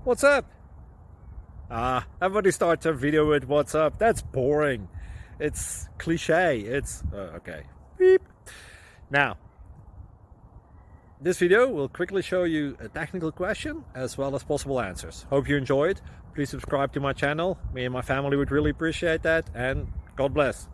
What's up? Everybody starts a video with what's up. That's boring. It's cliche. It's okay. Beep. Now, this video will quickly show you a technical question as well as possible answers. Hope you enjoyed. Please subscribe to my channel. Me and my family would really appreciate that, and God bless.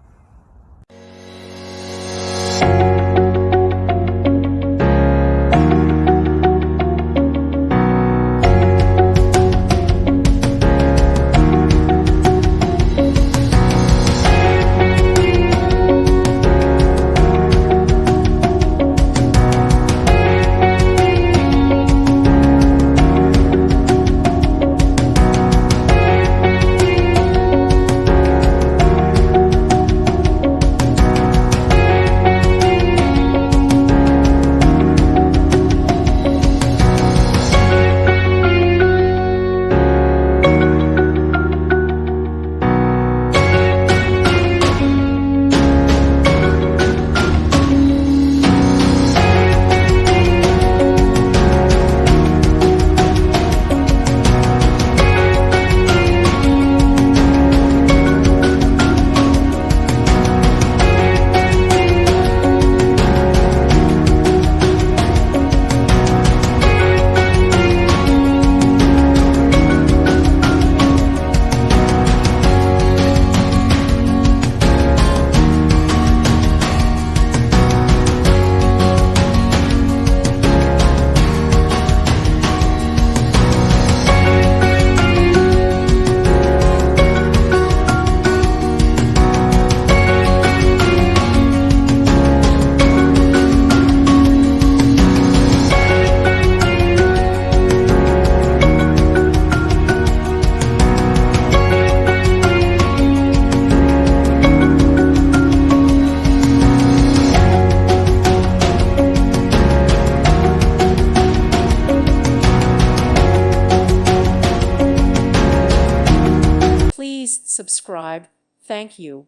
Please subscribe. Thank you.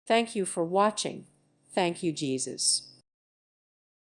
Thank you for watching. Thank you, Jesus.